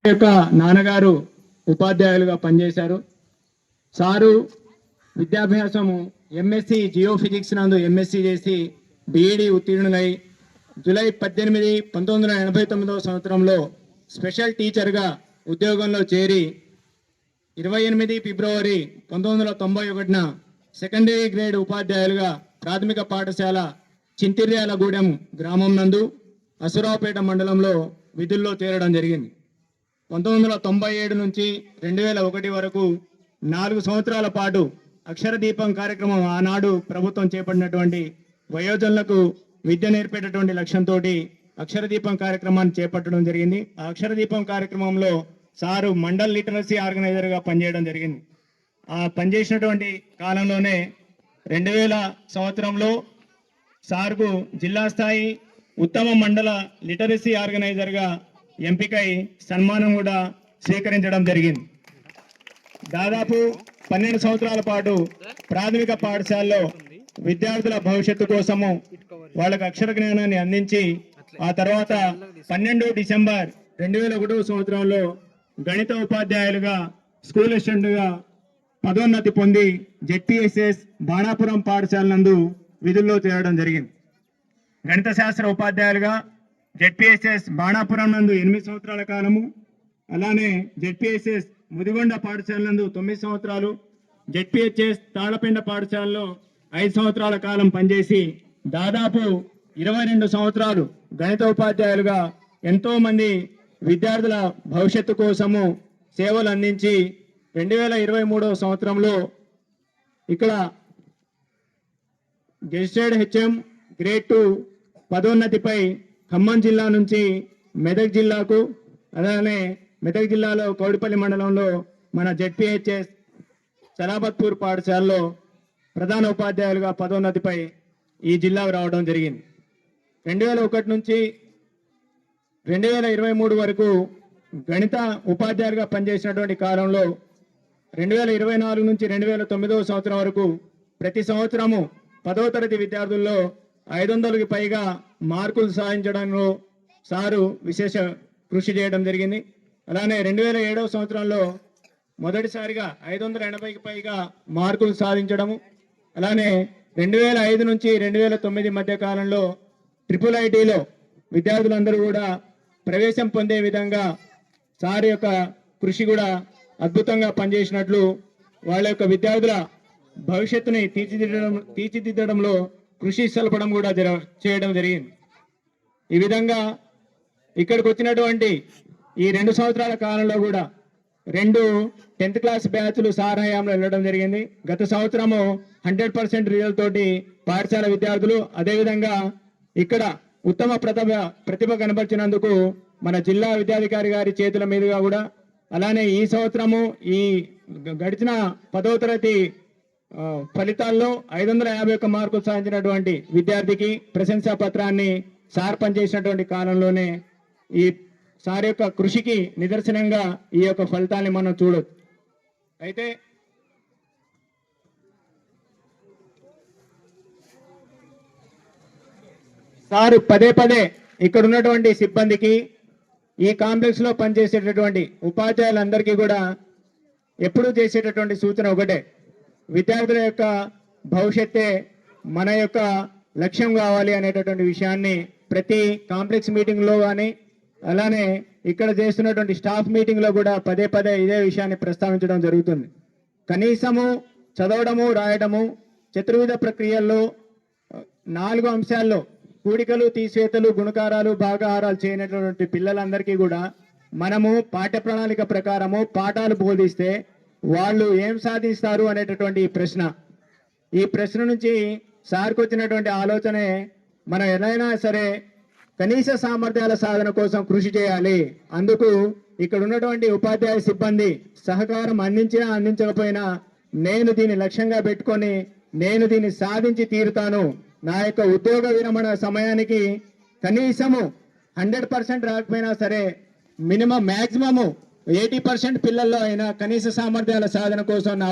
యొక్క నాన్నగారు ఉపాధ్యాయులుగా పనిచేశారు. సారు విద్యాభ్యాసము ఎంఎస్సి జియోఫిజిక్స్ నందు ఎంఎస్సి చేసి బిఈడి ఉత్తీర్ణులై జూలై 18, 1989 సంవత్సరంలో స్పెషల్ టీచర్గా ఉద్యోగంలో చేరి 28 ఫిబ్రవరి 1991న సెకండరీ గ్రేడ్ ఉపాధ్యాయులుగా ప్రాథమిక పాఠశాల చింతిర్యాలగూడెం గ్రామం నందు అసురావుపేట మండలంలో విధుల్లో చేరడం జరిగింది. 1997 నుంచి 2001 వరకు 4 సంవత్సరాల పాటు అక్షర దీపం కార్యక్రమం ఆనాడు ప్రభుత్వం చేపట్టినటువంటి వయోజనులకు విద్య నేర్పేటటువంటి లక్ష్యంతో అక్షర దీపం కార్యక్రమాన్ని చేపట్టడం జరిగింది. ఆ అక్షర దీపం కార్యక్రమంలో సారు మండల్ లిటరసీ ఆర్గనైజర్గా పనిచేయడం జరిగింది. ఆ పనిచేసినటువంటి కాలంలోనే 2000 సంవత్సరంలో సార్కు జిల్లా స్థాయి ఉత్తమ మండల లిటరసీ ఆర్గనైజర్గా ఎంపికై సన్మానం కూడా స్వీకరించడం జరిగింది. దాదాపు 12 సంవత్సరాల పాటు ప్రాథమిక పాఠశాలలో విద్యార్థుల భవిష్యత్తు కోసము వాళ్ళకు అక్షర జ్ఞానాన్ని అందించి ఆ తర్వాత 12 డిసెంబర్ 2001 సంవత్సరంలో గణిత ఉపాధ్యాయులుగా స్కూల్ అసిస్టెంట్గా పదోన్నతి పొంది జెడ్పీఎస్ఎస్ బాణాపురం పాఠశాల నందు విధుల్లో చేరడం జరిగింది. గణిత శాస్త్ర ఉపాధ్యాయులుగా జెడ్పీఎస్ఎస్ బాణాపురం నందు 8 సంవత్సరాల కాలము, అలానే జెడ్పీఎస్ఎస్ ముదిగొండ పాఠశాల నందు 9 సంవత్సరాలు, జెడ్పీహెచ్ఎస్ తాళపిండ పాఠశాలలో 5 సంవత్సరాల కాలం పనిచేసి దాదాపు 22 సంవత్సరాలు గణిత ఉపాధ్యాయులుగా ఎంతో మంది విద్యార్థుల భవిష్యత్తు కోసము సేవలు అందించి 2023 సంవత్సరంలో ఇక్కడ గెజిటెడ్ హెచ్ఎం గ్రేడ్ 2 పదోన్నతిపై ఖమ్మం జిల్లా నుంచి మెదక్ జిల్లాకు, అలానే మెదక్ జిల్లాలో కౌడిపల్లి మండలంలో మన జెడ్పీహెచ్ఎస్ సలాబత్పూర్ పాఠశాలలో ప్రధాన ఉపాధ్యాయులుగా పదోన్నతిపై ఈ జిల్లాకు రావడం జరిగింది. 2001 నుంచి 2023 వరకు గణిత ఉపాధ్యాయులుగా పనిచేసినటువంటి కాలంలో 2024 నుంచి 2009 సంవత్సరం వరకు ప్రతి సంవత్సరము 10వ తరగతి విద్యార్థుల్లో 500కి పైగా మార్కులు సాధించడంలో సారు విశేష కృషి చేయడం జరిగింది. అలానే 2007 సంవత్సరంలో మొదటిసారిగా 580కి పైగా మార్కులు సాధించడము, అలానే 2005 నుంచి 2009 మధ్య కాలంలో IIITలో విద్యార్థులందరూ కూడా ప్రవేశం పొందే విధంగా సార్ యొక్క కృషి కూడా అద్భుతంగా పనిచేసినట్లు వాళ్ళ యొక్క విద్యార్థుల భవిష్యత్తుని తీర్చిదిద్దడంలో కృషి సల్పడం కూడా చేయడం జరిగింది. ఈ విధంగా ఇక్కడికి వచ్చినటువంటి ఈ 2 సంవత్సరాల కాలంలో కూడా 2 10th క్లాస్ బ్యాచ్లు సార్ హయాంలో వెళ్ళడం జరిగింది. గత సంవత్సరము 100% రిజల్ట్ తోటి పాఠశాల విద్యార్థులు, అదేవిధంగా ఇక్కడ ఉత్తమ ప్రతిభ కనబర్చినందుకు మన జిల్లా విద్యాధికారి గారి చేతుల మీదుగా కూడా, అలానే ఈ సంవత్సరము ఈ గడిచిన 10వ తరగతి ఫలితాల్లో 551 మార్కులు సాధించినటువంటి విద్యార్థికి ప్రశంసా పత్రాన్ని సార్ పనిచేసినటువంటి కాలంలోనే ఈ సార్ యొక్క కృషికి నిదర్శనంగా ఈ యొక్క ఫలితాన్ని మనం చూడొచ్చు. అయితే సారు పదే ఇక్కడ ఉన్నటువంటి సిబ్బందికి, ఈ కాంప్లెక్స్ లో పనిచేసేటటువంటి ఉపాధ్యాయులందరికీ కూడా ఎప్పుడూ చేసేటటువంటి సూచన ఒకటే, విద్యార్థుల యొక్క భవిష్యత్తే మన యొక్క లక్ష్యం కావాలి అనేటటువంటి విషయాన్ని ప్రతి కాంప్లెక్స్ మీటింగ్ లో కానీ, అలానే ఇక్కడ చేస్తున్నటువంటి స్టాఫ్ మీటింగ్ లో కూడా పదే ఇదే విషయాన్ని ప్రస్తావించడం జరుగుతుంది. కనీసము చదవడము, రాయడము, చతుర్విధ ప్రక్రియల్లో 4 అంశాల్లో కూడికలు, తీసివేతలు, గుణకారాలు, భాగాహారాలు చేయనటువంటి పిల్లలందరికీ కూడా మనము పాఠ్య ప్రణాళిక ప్రకారము పాఠాలు బోధిస్తే వాళ్ళు ఏం సాధిస్తారు అనేటటువంటి ఈ ప్రశ్న నుంచి సార్కు వచ్చినటువంటి ఆలోచనే మనం ఎలాగైనా సరే కనీస సామర్థ్యాల సాధన కోసం కృషి చేయాలి. అందుకు ఇక్కడ ఉన్నటువంటి ఉపాధ్యాయ సిబ్బంది సహకారం అందించినా అందించకపోయినా నేను దీన్ని లక్ష్యంగా పెట్టుకొని నేను దీన్ని సాధించి తీరుతాను, నా యొక్క ఉద్యోగ విరమణ సమయానికి కనీసము 100% రాకపోయినా సరే మినిమం మ్యాక్సిమము 80% పిల్లల్లో అయినా కనీస సామర్థ్యాల సాధన కోసం నా